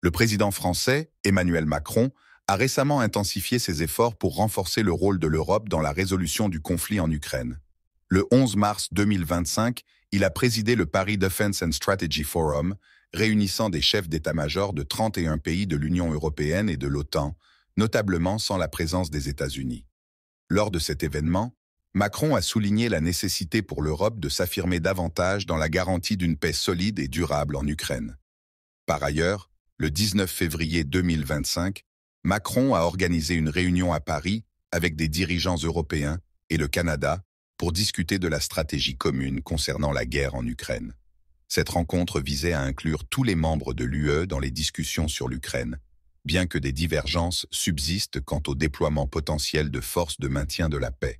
Le président français, Emmanuel Macron, a récemment intensifié ses efforts pour renforcer le rôle de l'Europe dans la résolution du conflit en Ukraine. Le 11 mars 2025, il a présidé le Paris Defense and Strategy Forum, réunissant des chefs d'état-major de 31 pays de l'Union européenne et de l'OTAN, notablement sans la présence des États-Unis. Lors de cet événement, Macron a souligné la nécessité pour l'Europe de s'affirmer davantage dans la garantie d'une paix solide et durable en Ukraine. Par ailleurs, le 19 février 2025, Macron a organisé une réunion à Paris avec des dirigeants européens et le Canada pour discuter de la stratégie commune concernant la guerre en Ukraine. Cette rencontre visait à inclure tous les membres de l'UE dans les discussions sur l'Ukraine, bien que des divergences subsistent quant au déploiement potentiel de forces de maintien de la paix.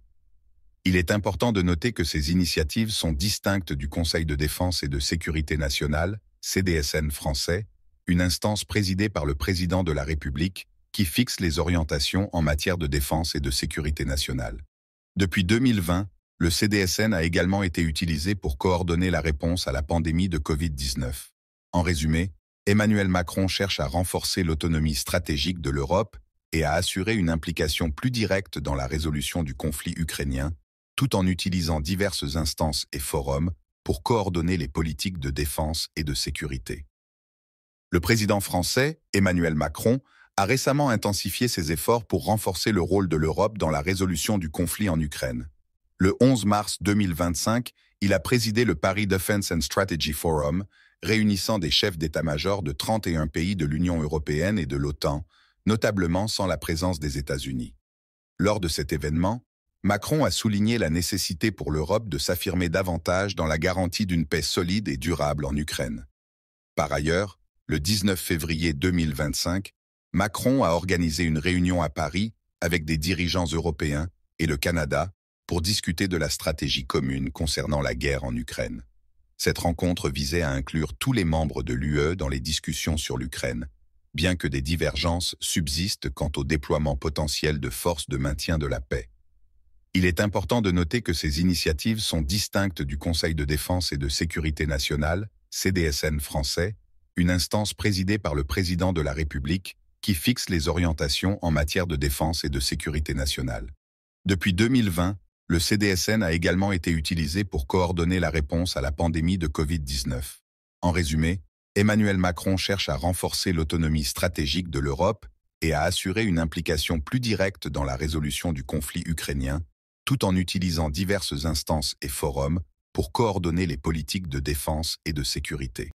Il est important de noter que ces initiatives sont distinctes du Conseil de défense et de sécurité nationale, CDSN français, une instance présidée par le président de la République qui fixe les orientations en matière de défense et de sécurité nationale. Depuis 2020, le CDSN a également été utilisé pour coordonner la réponse à la pandémie de Covid-19. En résumé, Emmanuel Macron cherche à renforcer l'autonomie stratégique de l'Europe et à assurer une implication plus directe dans la résolution du conflit ukrainien, tout en utilisant diverses instances et forums pour coordonner les politiques de défense et de sécurité. Le président français, Emmanuel Macron, a récemment intensifié ses efforts pour renforcer le rôle de l'Europe dans la résolution du conflit en Ukraine. Le 11 mars 2025, il a présidé le Paris Defense and Strategy Forum, réunissant des chefs d'état-major de 31 pays de l'Union européenne et de l'OTAN, notablement sans la présence des États-Unis. Lors de cet événement, Macron a souligné la nécessité pour l'Europe de s'affirmer davantage dans la garantie d'une paix solide et durable en Ukraine. Par ailleurs, le 19 février 2025, Macron a organisé une réunion à Paris avec des dirigeants européens et le Canada pour discuter de la stratégie commune concernant la guerre en Ukraine. Cette rencontre visait à inclure tous les membres de l'UE dans les discussions sur l'Ukraine, bien que des divergences subsistent quant au déploiement potentiel de forces de maintien de la paix. Il est important de noter que ces initiatives sont distinctes du Conseil de défense et de sécurité nationale, CDSN français, une instance présidée par le président de la République qui fixe les orientations en matière de défense et de sécurité nationale. Depuis 2020, le CDSN a également été utilisé pour coordonner la réponse à la pandémie de Covid-19. En résumé, Emmanuel Macron cherche à renforcer l'autonomie stratégique de l'Europe et à assurer une implication plus directe dans la résolution du conflit ukrainien, tout en utilisant diverses instances et forums pour coordonner les politiques de défense et de sécurité.